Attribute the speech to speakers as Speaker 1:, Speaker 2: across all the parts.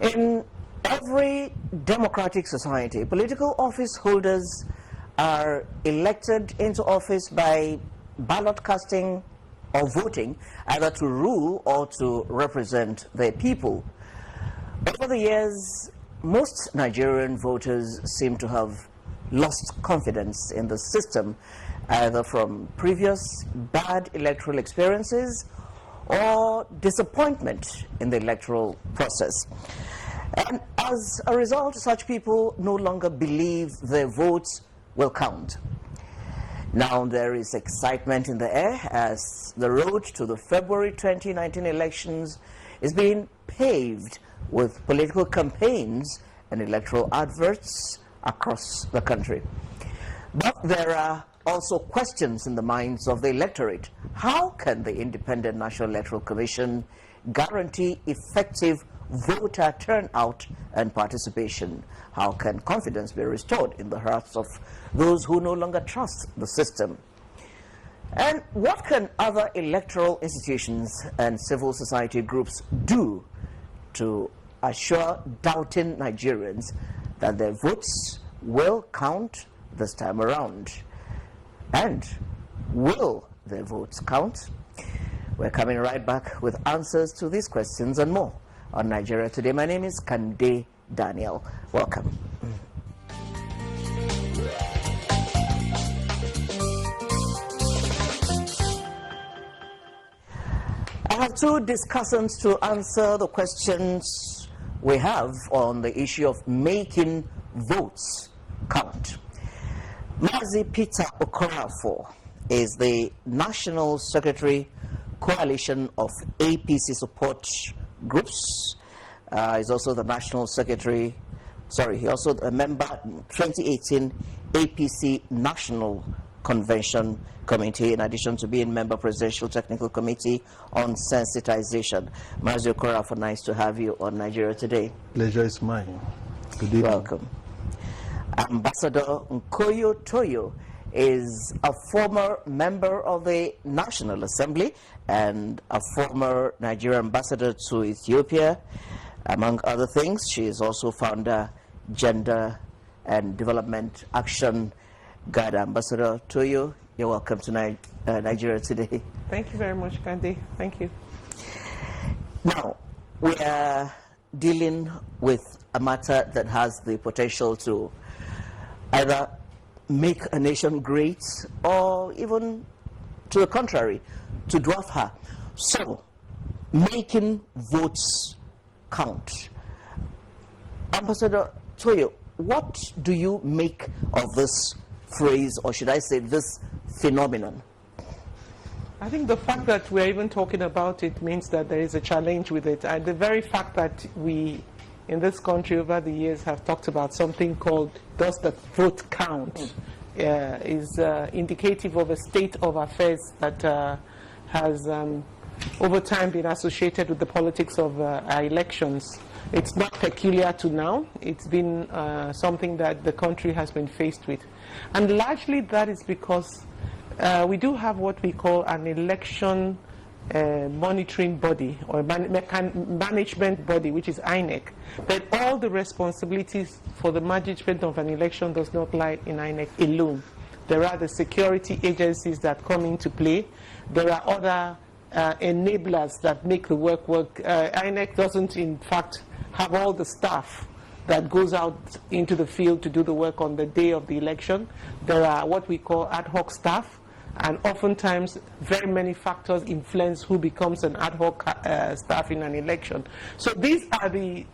Speaker 1: In every democratic society, political office holders are elected into office by ballot casting or voting, either to rule or to represent their people. Over the years, most Nigerian voters seem to have lost confidence in the system, either from previous bad electoral experiences or disappointment in the electoral process. And as a result, such people no longer believe their votes will count. Now there is excitement in the air as the road to the February 2019 elections is being paved with political campaigns and electoral adverts across the country. But there are also questions in the minds of the electorate. How can the Independent National Electoral Commission guarantee effective voter turnout and participation? How can confidence be restored in the hearts of those who no longer trust the system? And what can other electoral institutions and civil society groups do to assure doubting Nigerians that their votes will count this time around? And will their votes count? We're coming right back with answers to these questions and more on Nigeria Today. My name is Kande Daniel. Welcome. I have two discussants to answer the questions we have on the issue of making votes count. Mazi Peter Okorafor is the National Secretary, Coalition of APC Support Groups. He's also the National Secretary, he's also a member 2018 APC National Convention Committee, in addition to being member Presidential Technical Committee on Sensitization. Mazi Okorafor, nice to have you on Nigeria Today.
Speaker 2: Pleasure is mine. Good evening.
Speaker 1: Welcome. Ambassador Nkoyo Toyo is a former member of the National Assembly and a former Nigerian ambassador to Ethiopia. Among other things, she is also founder Gender and Development Action Guide. Ambassador Toyo, you're welcome to Nigeria Today.
Speaker 3: Thank you very much, Gandhi. Thank you.
Speaker 1: Now, we are dealing with a matter that has the potential to either make a nation great or even to the contrary, to dwarf her. So, making votes count. Ambassador Toyo, what do you make of this phrase, or should I say this phenomenon?
Speaker 3: I think the fact that we're even talking about it means that there is a challenge with it. And the very fact that we in this country over the years have talked about something called does the vote count is indicative of a state of affairs that has over time been associated with the politics of our elections. It's not peculiar to now. It's been something that the country has been faced with. And largely that is because we do have what we call an election monitoring body or management body, which is INEC. But all the responsibilities for the management of an election does not lie in INEC alone. There are the security agencies that come into play. There are other enablers that make the work. INEC doesn't, in fact, have all the staff that goes out into the field to do the work on the day of the election. There are what we call ad hoc staff, and oftentimes very many factors influence who becomes an ad hoc staff in an election. So these are the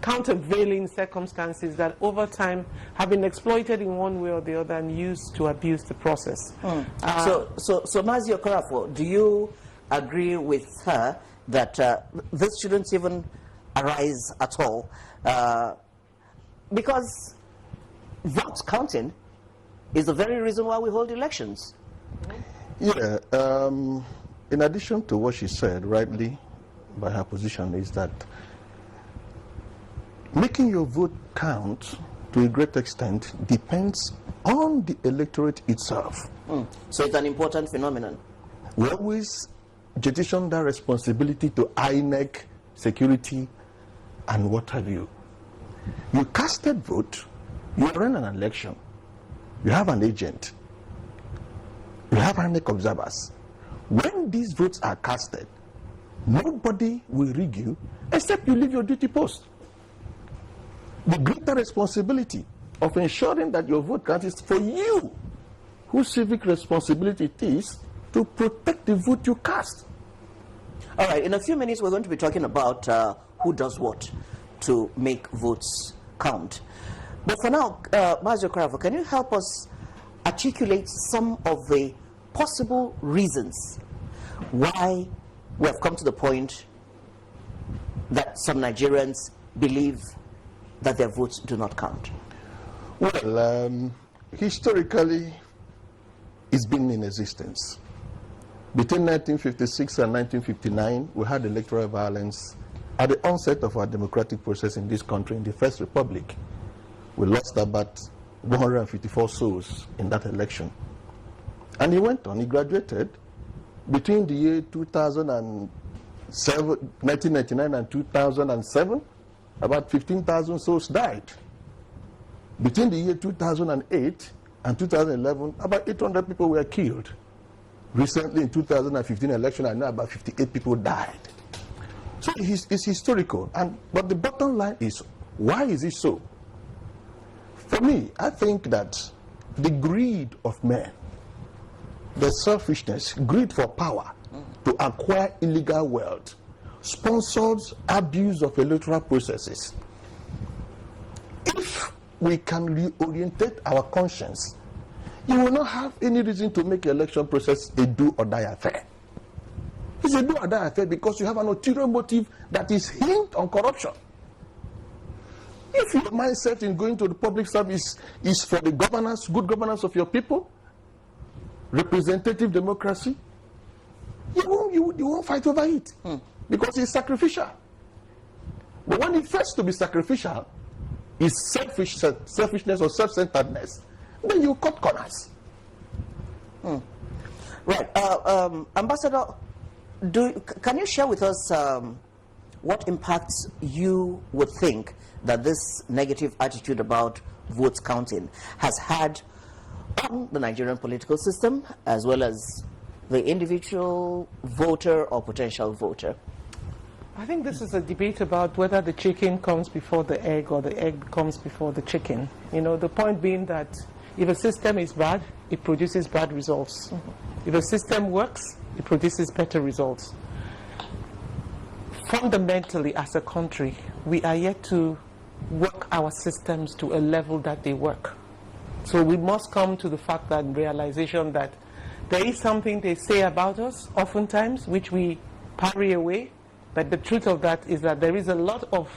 Speaker 3: countervailing circumstances that over time have been exploited in one way or the other and used to abuse the process.
Speaker 1: So Mazi Okorafor, do you agree with her that this shouldn't even arise at all? Because votes counting is the very reason why we hold elections.
Speaker 2: Yeah, in addition to what she said, rightly, by her position, is that making your vote count to a great extent depends on the electorate itself.
Speaker 1: So it's an important phenomenon.
Speaker 2: We always jettison that responsibility to INEC, security, and what have you. You casted vote, you run an election, you have an agent, you have INEC observers. When these votes are casted, nobody will rig you except you leave your duty post. The greater responsibility of ensuring that your vote counts is for you, whose civic responsibility it is to protect the vote you cast.
Speaker 1: All right, in a few minutes we're going to be talking about who does what to make votes count. But for now, Mazi Okorafo, can you help us articulate some of the possible reasons why we have come to the point that some Nigerians believe that their votes do not count?
Speaker 2: Well, historically, it's been in existence. Between 1956 and 1959, we had electoral violence. At the onset of our democratic process in this country, in the First Republic, we lost about 154 souls in that election. And he went on, he graduated. Between the year 1999 and 2007, about 15,000 souls died. Between the year 2008 and 2011, about 800 people were killed. Recently, in 2015 election, I know about 58 people died. So it's historical. But the bottom line is, why is it so? For me, I think that the greed of men, the selfishness, greed for power to acquire illegal wealth, sponsors abuse of electoral processes. If we can reorientate our conscience, you will not have any reason to make election process a do or die affair. It's a do or die affair because you have an ulterior motive that is hinged on corruption. If your mindset in going to the public service is for the governance, good governance of your people, representative democracy, you won't fight over it because it's sacrificial. But when it fails to be sacrificial, it's selfishness or self-centeredness, then you cut corners.
Speaker 1: Right. Ambassador, can you share with us what impacts you would think that this negative attitude about votes counting has had on the Nigerian political system, as well as the individual voter or potential voter?
Speaker 3: I think this is a debate about whether the chicken comes before the egg or the egg comes before the chicken. You know, the point being that if a system is bad, it produces bad results. If a system works, it produces better results. Fundamentally, as a country, we are yet to work our systems to a level that they work. So we must come to the fact and realization that there is something they say about us, oftentimes, which we parry away. But the truth of that is that there is a lot of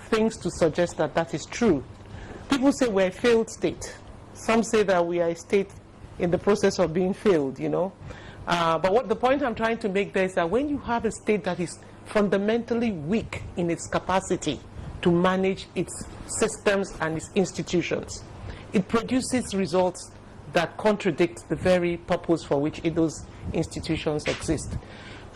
Speaker 3: things to suggest that that is true. People say we're a failed state. Some say that we are a state in the process of being failed, you know. But the point I'm trying to make there is that when you have a state that is fundamentally weak in its capacity to manage its systems and its institutions, it produces results that contradict the very purpose for which those institutions exist.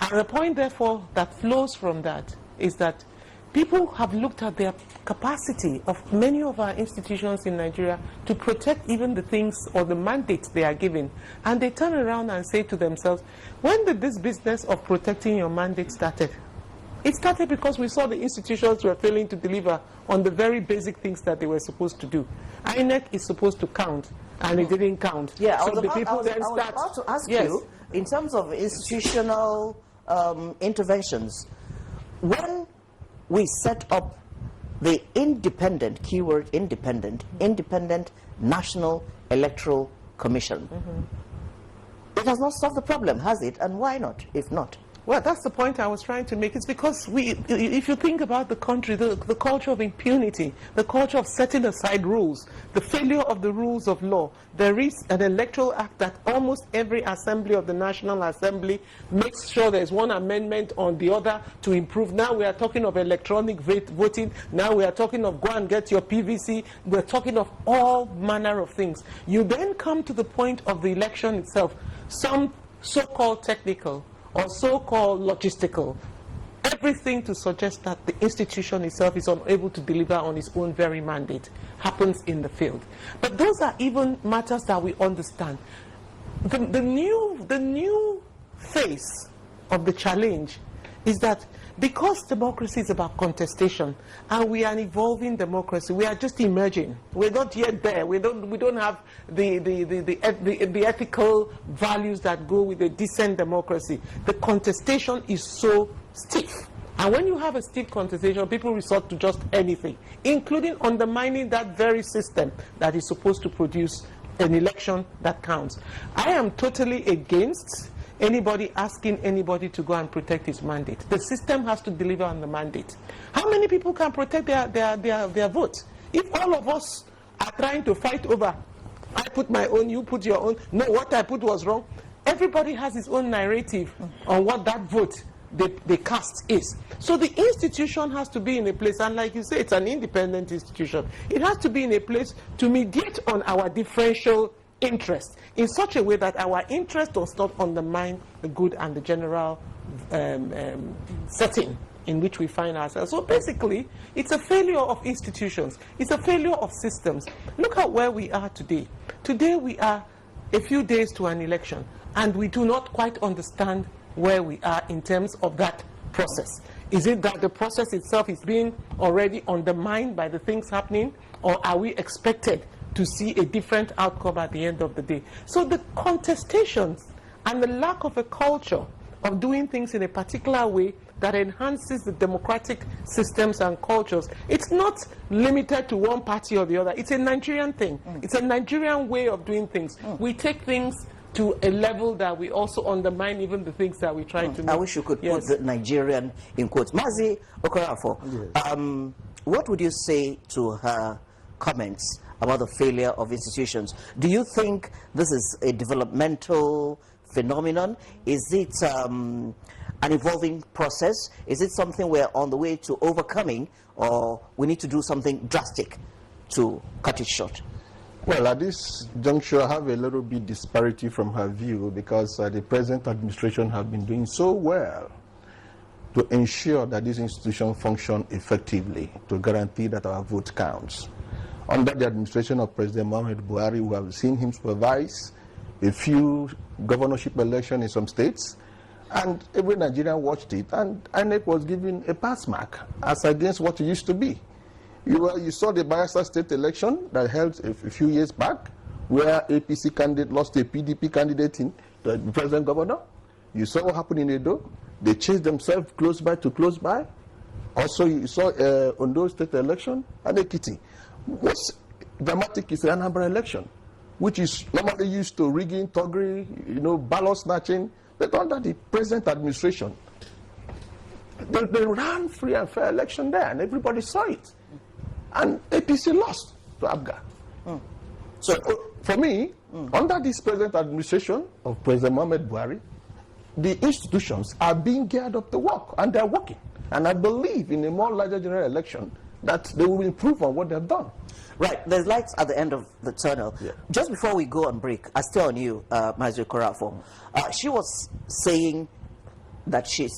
Speaker 3: And the point, therefore, that flows from that is that people have looked at their capacity of many of our institutions in Nigeria to protect even the things or the mandates they are given. And they turn around and say to themselves, when did this business of protecting your mandate started? It started because we saw the institutions were failing to deliver on the very basic things that they were supposed to do. INEC is supposed to count, and it didn't count.
Speaker 1: Yeah,
Speaker 3: so
Speaker 1: I was about to ask you, in terms of institutional interventions, when we set up the independent, keyword independent National Electoral Commission, it has not solved the problem, has it? And why not, if not?
Speaker 3: Well, that's the point I was trying to make. It's because if you think about the country, the culture of impunity, the culture of setting aside rules, the failure of the rules of law, there is an electoral act that almost every assembly of the National Assembly makes sure there's one amendment on the other to improve. Now we are talking of electronic voting. Now we are talking of go and get your PVC. We're talking of all manner of things. You then come to the point of the election itself, some so-called technical or so-called logistical. everything to suggest that the institution itself is unable to deliver on its own very mandate happens in the field. But those are even matters that we understand. The new face of the challenge is that because democracy is about contestation and we are an evolving democracy, we are just emerging. We're not yet there. We don't have the ethical values that go with a decent democracy. The contestation is so stiff. And when you have a stiff contestation, people resort to just anything, including undermining that very system that is supposed to produce an election that counts. I am totally against anybody asking anybody to go and protect his mandate. The system has to deliver on the mandate. How many people can protect their vote? If all of us are trying to fight over, I put my own, you put your own, no, what I put was wrong, everybody has his own narrative on what that vote they cast is. So the institution has to be in a place, and like you say, it's an independent institution. It has to be in a place to mediate on our differential interest in such a way that our interest does not undermine the good and the general setting in which we find ourselves. So basically, it's a failure of institutions. It's a failure of systems. Look at where we are today. Today we are a few days to an election, and we do not quite understand where we are in terms of that process. Is it that the process itself is being already undermined by the things happening, or are we expected to see a different outcome at the end of the day? So the contestations and the lack of a culture of doing things in a particular way that enhances the democratic systems and cultures, it's not limited to one party or the other. It's a Nigerian thing. It's a Nigerian way of doing things. We take things to a level that we also undermine even the things that we try to make.
Speaker 1: I wish you could put the Nigerian in quotes. Mazi Okorafo, what would you say to her comments about the failure of institutions? Do you think this is a developmental phenomenon? Is it an evolving process? Is it something we're on the way to overcoming, or we need to do something drastic to cut it short?
Speaker 2: Well, at this juncture, I have a little bit disparity from her view, because the present administration have been doing so well to ensure that this institution function effectively, to guarantee that our vote counts. Under the administration of President Muhammad Buhari, we have seen him supervise a few governorship elections in some states, and every Nigerian watched it, and INEC was given a pass mark as against what it used to be. You saw the Bayelsa state election that held a few years back, where APC candidate lost a PDP candidate in the president governor. You saw what happened in Edo. They changed themselves close by to close by. Also, you saw Ondo state election and Ekiti. What's dramatic is the Anambra election, which is normally used to rigging, thuggery, ballot snatching. But under the present administration, they ran free and fair election there, and everybody saw it. And APC lost to ABGA. So for me, under this present administration of President Muhammad Buhari, the institutions are being geared up to work, and they're working. And I believe in a more larger general election that they will improve on what they've done.
Speaker 1: Right, there's lights at the end of the tunnel. Yeah. Just before we go on break, I still on you, Mazi Okorafo. She was saying that she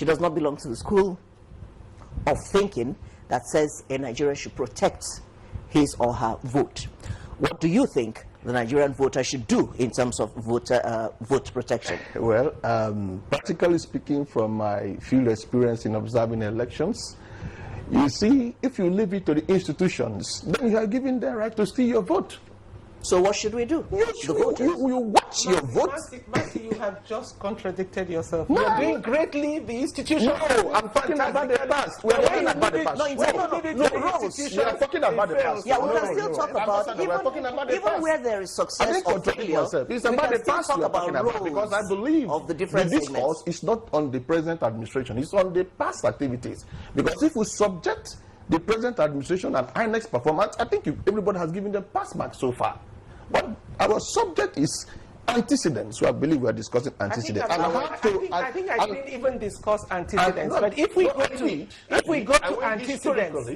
Speaker 1: does not belong to the school of thinking that says a Nigerian should protect his or her vote. What do you think the Nigerian voter should do in terms of vote protection?
Speaker 2: Well, practically speaking, from my field experience in observing elections, you see, if you leave it to the institutions, then you are giving them right to steal your vote.
Speaker 1: So what should we do?
Speaker 2: You watch your vote.
Speaker 3: Mercy, you have just contradicted yourself. No. You are doing greatly the institution.
Speaker 2: No, I'm talking about the past. We are talking about the past. We are talking about the past.
Speaker 1: Yeah, we can still talk about even where there is success or failure.
Speaker 2: It's about the past we are talking about, because I believe the discourse is not on the present administration. It's on the past activities. Because if we subject the present administration and INEC's performance, I think everybody has given them pass marks so far. But our subject is antecedents, so I believe we are discussing antecedents.
Speaker 3: I think I didn't even discuss antecedents. But if we go to antecedents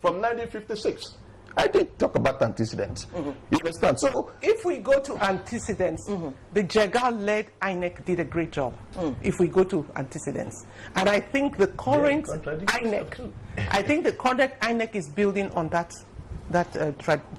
Speaker 2: from 1956, I did talk about antecedents. You understand? So
Speaker 3: if we go to antecedents, the Jega-led INEC did a great job. If we go to antecedents, and I think the current INEC, is building on that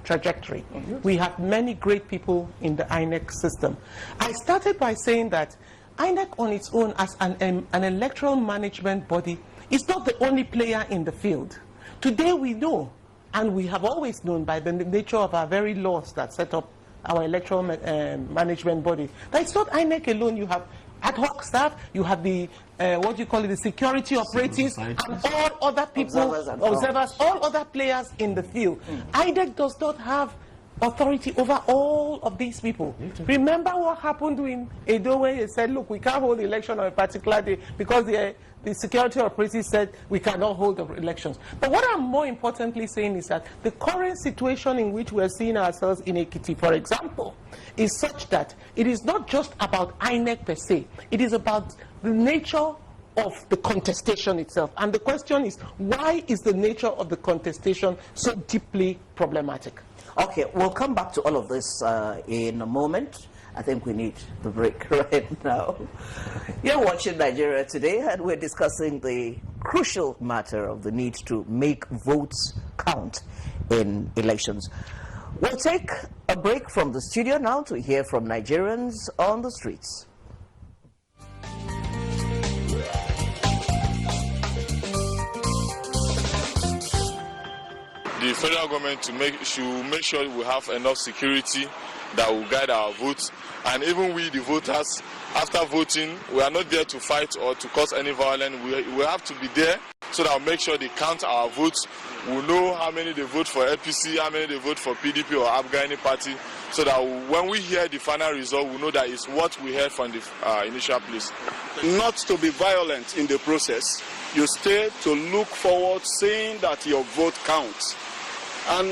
Speaker 3: trajectory. We have many great people in the INEC system. I started by saying that INEC on its own as an electoral management body is not the only player in the field. Today we know, and we have always known by the nature of our very laws that set up our electoral management body, that it's not INEC alone. You have ad hoc staff, you have the, the security operatives, and all other people, observers, all other players in the field. INEC does not have authority over all of these people. Remember what happened in Edo when they said, look, we can't hold the election on a particular day because the security operatives said we cannot hold the elections. But what I'm more importantly saying is that the current situation in which we're seeing ourselves in Ekiti, for example, is such that it is not just about INEC per se. It is about the nature of the contestation itself. And the question is, why is the nature of the contestation so deeply problematic?
Speaker 1: Okay, we'll come back to all of this in a moment. I think we need the break right now. You're watching Nigeria Today, and we're discussing the crucial matter of the need to make votes count in elections. We'll take a break from the studio now to hear from Nigerians on the streets.
Speaker 4: The federal government should make sure we have enough security that will guide our votes, and even we, the voters, after voting, we are not there to fight or to cause any violence. We have to be there so that we'll make sure they count our votes. We'll know how many they vote for APC, how many they vote for PDP or Afghani party, so that when we hear the final result, we know that it's what we heard from the initial place.
Speaker 5: Not to be violent in the process, you stay to look forward, saying that your vote counts. And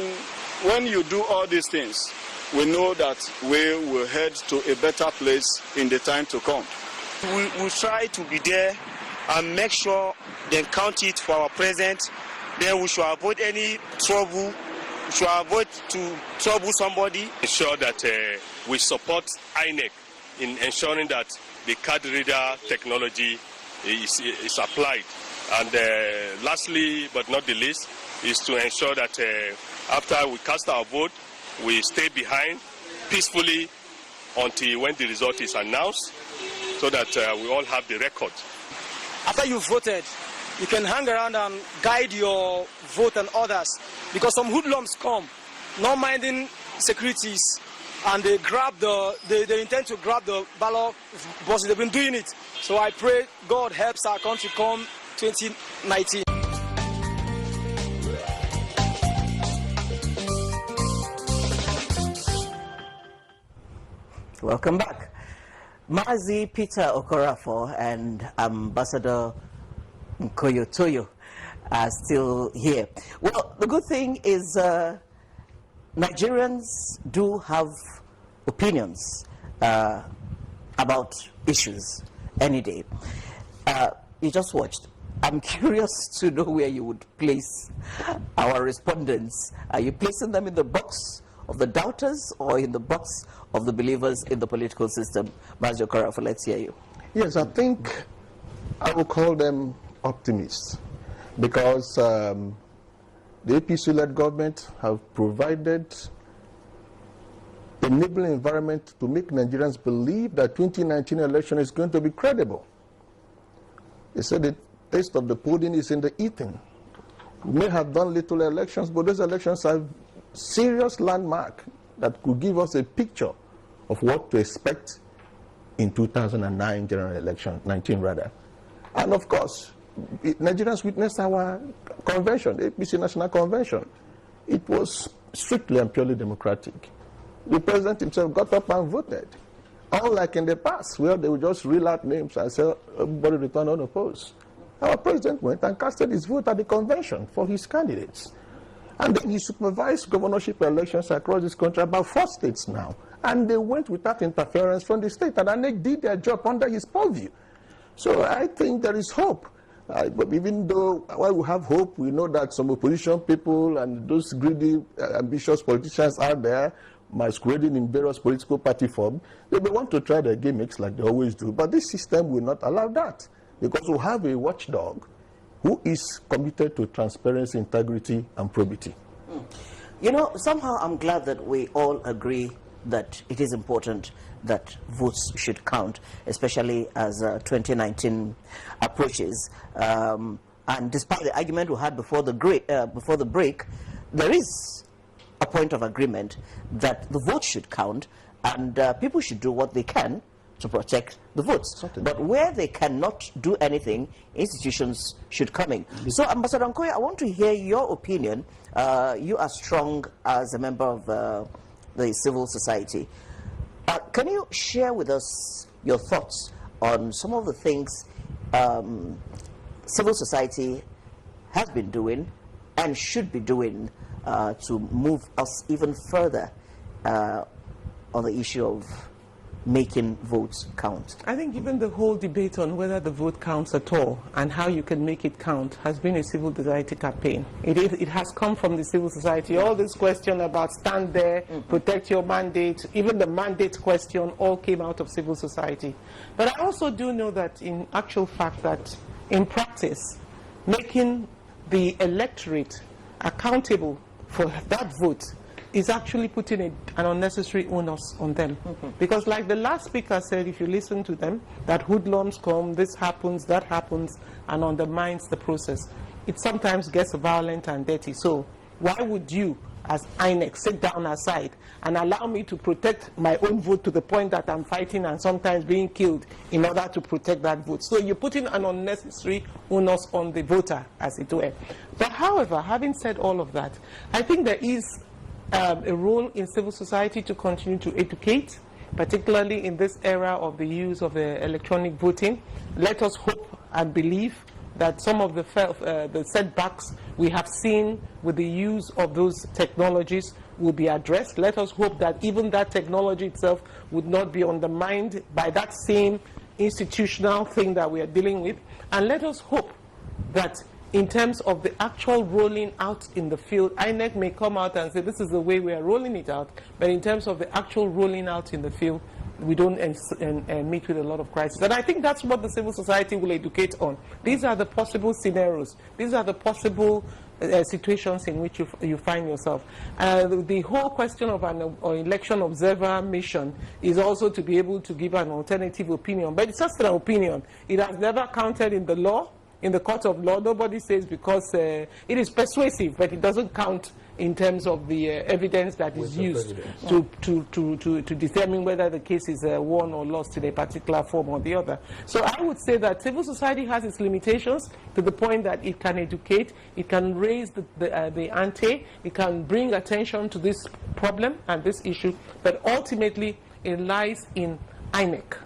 Speaker 5: when you do all these things, we know that we will head to a better place in the time to come.
Speaker 6: We will try to be there and make sure they count it for our president. Then we should avoid any trouble. We should avoid to trouble somebody.
Speaker 7: Ensure that we support INEC in ensuring that the card reader technology is applied. And lastly, but not the least, is to ensure that after we cast our vote, we stay behind peacefully until when the result is announced, so that we all have the record.
Speaker 6: After you've voted, you can hang around and guide your vote and others, because some hoodlums come, not minding securities, and they intend to grab the ballot boxes. They've been doing it. So I pray God helps our country come 2019.
Speaker 1: Welcome back. Mazi Peter Okorafor and Ambassador Nkoyotoyo are still here. Well, the good thing is Nigerians do have opinions about issues any day. You just watched. I'm curious to know where you would place our respondents. Are you placing them in the box of the doubters or in the box of the believers in the political system? Mazi Okorafor, let's hear you.
Speaker 2: yes, I think I will call them optimists, because the APC-led government have provided enabling environment to make Nigerians believe that 2019 election is going to be credible. They said the taste of the pudding is in the eating. We may have done little elections, but those elections are serious landmark that could give us a picture of what to expect in 2009 general election, 19 rather. And of course, Nigerians witnessed our convention, the APC National Convention. It was strictly and purely democratic. The president himself got up and voted. Unlike in the past, where they would just reel out names and say, everybody returned unopposed. Our president went and casted his vote at the convention for his candidates. And then he supervised governorship elections across this country, about 4 states now. And they went without interference from the state, and they did their job under his purview. So I think there is hope But even though while we have hope, we know that some opposition people and those greedy, ambitious politicians out there masquerading in various political party form, they may want to try their gimmicks like they always do. But this system will not allow that, because we have a watchdog who is committed to transparency, integrity, and probity.
Speaker 1: You know, somehow I'm glad that we all agree that it is important that votes should count, especially as 2019 approaches. And despite the argument we had before the break, there is a point of agreement that the vote should count, and people should do what they can to protect the votes.
Speaker 2: Certainly.
Speaker 1: But where they cannot do anything, institutions should come in. So, Ambassador Nkoya, I want to hear your opinion. You are strong as a member of the civil society. Can you share with us your thoughts on some of the things civil society has been doing and should be doing to move us even further on the issue of making votes count?
Speaker 3: I think even the whole debate on whether the vote counts at all and how you can make it count has been a civil society campaign. It has come from the civil society. All this question about stand there, protect your mandate, even the mandate question all came out of civil society. But I also do know that in actual fact that in practice, making the electorate accountable for that vote is actually putting an unnecessary onus on them. Because like the last speaker said, if you listen to them, that hoodlums come, this happens, that happens, and undermines the process. It sometimes gets violent and dirty. So why would you, as INEC, sit down aside and allow me to protect my own vote to the point that I'm fighting and sometimes being killed in order to protect that vote? So you're putting an unnecessary onus on the voter, as it were. But however, having said all of that, I think there is a role in civil society to continue to educate, particularly in this era of the use of electronic voting. Let us hope and believe that some of the setbacks we have seen with the use of those technologies will be addressed. Let us hope that even that technology itself would not be undermined by that same institutional thing that we are dealing with. And let us hope that in terms of the actual rolling out in the field, INEC may come out and say this is the way we are rolling it out, but in terms of the actual rolling out in the field, we don't meet with a lot of crisis. And I think that's what the civil society will educate on. These are the possible scenarios. These are the possible situations in which you find yourself. The whole question of an election observer mission is also to be able to give an alternative opinion. But it's just an opinion. It has never counted in the law. In the court of law, nobody says because it is persuasive, but it doesn't count in terms of the evidence that is used to determine whether the case is won or lost in a particular form or the other. So I would say that civil society has its limitations to the point that it can educate, it can raise the ante, it can bring attention to this problem and this issue, but ultimately it lies in INEC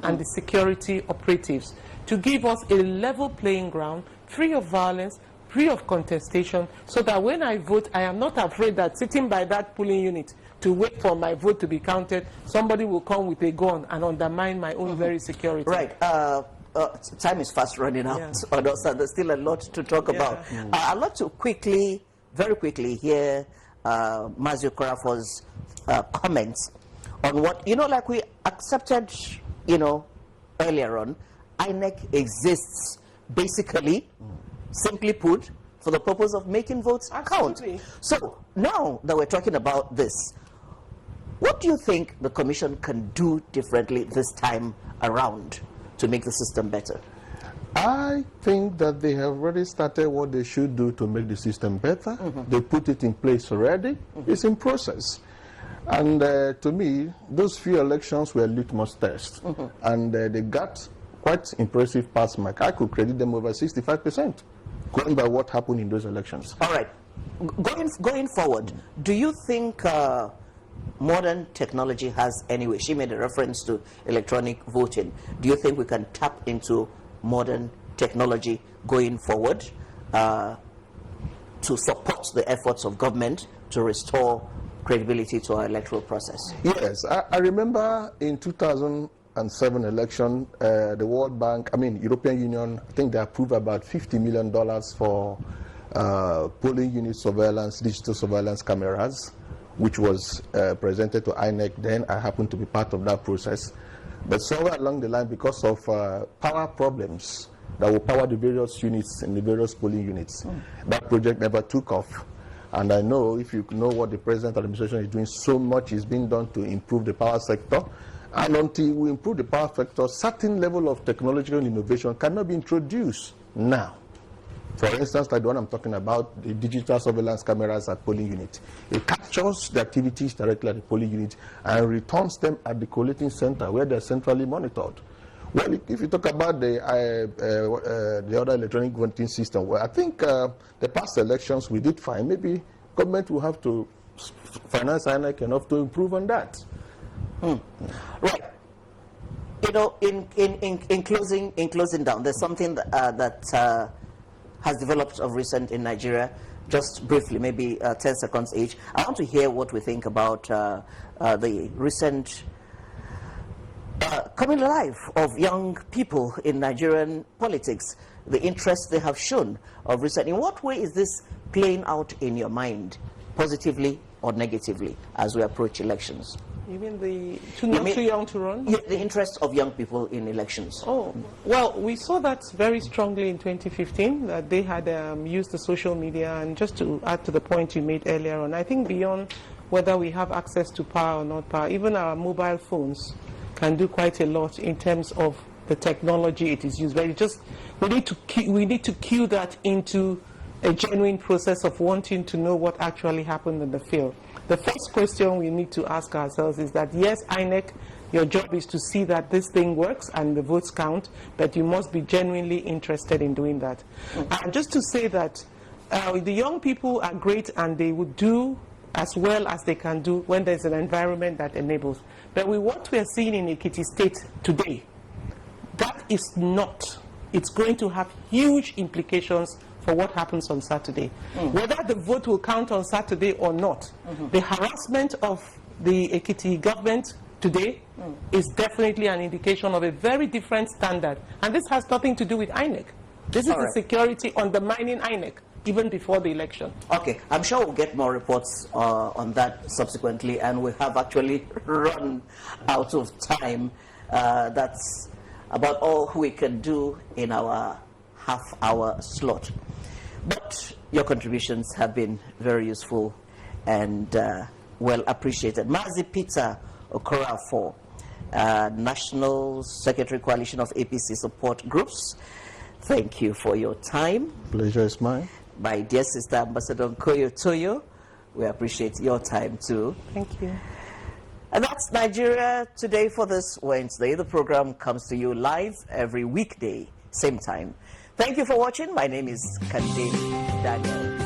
Speaker 3: and the security operatives to give us a level playing ground, free of violence, free of contestation, so that when I vote, I am not afraid that sitting by that polling unit to wait for my vote to be counted, somebody will come with a gun and undermine my own very security.
Speaker 1: Right. Time is fast running out on us, and there's still a lot to talk about. I'd like to very quickly hear Mazio Korafor's comments on what, like we accepted, earlier on, INEC exists basically, simply put, for the purpose of making votes count. So now that we're talking about this, what do you think the Commission can do differently this time around to make the system better?
Speaker 2: I think that they have already started what they should do to make the system better. They put it in place already. It's in process. And to me, those few elections were litmus tests. And they got quite impressive pass mark. I could credit them over 65%, going by what happened in those elections.
Speaker 1: All right. Going forward, do you think modern technology has any way? She made a reference to electronic voting. Do you think we can tap into modern technology going forward to support the efforts of government to restore credibility to our electoral process?
Speaker 2: Yes. I remember in 2000 2007 election, the World Bank, European Union, I think they approved about $50 million for polling unit surveillance, digital surveillance cameras, which was presented to INEC. Then I happened to be part of that process. But somewhere along the line, because of power problems that will power the various units in the various polling units, that project never took off. And I know, if you know what the present administration is doing, so much is being done to improve the power sector. And until we improve the power sector, certain level of technological innovation cannot be introduced now. For instance, like the one I'm talking about, the digital surveillance cameras at polling unit. It captures the activities directly at the polling unit and returns them at the collating center where they're centrally monitored. Well, if you talk about the other electronic voting system, well, I think the past elections we did fine. Maybe government will have to finance INEC enough to improve on that.
Speaker 1: Right. You know, in closing down, there's something that has developed of recent in Nigeria. Just briefly, maybe 10 seconds each. I want to hear what we think about the recent coming alive of young people in Nigerian politics, the interest they have shown of recent. In what way is this playing out in your mind, positively or negatively, as we approach elections?
Speaker 3: You mean too young to run?
Speaker 1: Yeah, the interest of young people in elections.
Speaker 3: Oh, well, we saw that very strongly in 2015, that they had used the social media. And just to add to the point you made earlier on, I think beyond whether we have access to power or not power, even our mobile phones can do quite a lot in terms of the technology it is used. But we need to cue that into a genuine process of wanting to know what actually happened in the field. The first question we need to ask ourselves is that, yes, INEC, your job is to see that this thing works and the votes count, but you must be genuinely interested in doing that. And just to say that the young people are great and they would do as well as they can do when there's an environment that enables. But with what we are seeing in Ekiti State today, that is not. It's going to have huge implications for what happens on Saturday. Whether the vote will count on Saturday or not, the harassment of the Ekiti government today is definitely an indication of a very different standard. And this has nothing to do with INEC. This is the security undermining INEC even before the election. Okay, I'm sure we'll get more reports on that subsequently, and we have actually run out of time. That's about all we can do in our half-hour slot. But your contributions have been very useful and well appreciated. Mazi Peter Okorafor, National Secretary Coalition of APC Support Groups, thank you for your time.
Speaker 2: Pleasure is mine. My
Speaker 1: dear sister, Ambassador Nkoyo Toyo, we appreciate your time too.
Speaker 3: Thank you.
Speaker 1: And that's Nigeria Today for this Wednesday. The program comes to you live every weekday, same time. Thank you for watching. My name is Kande Daniel.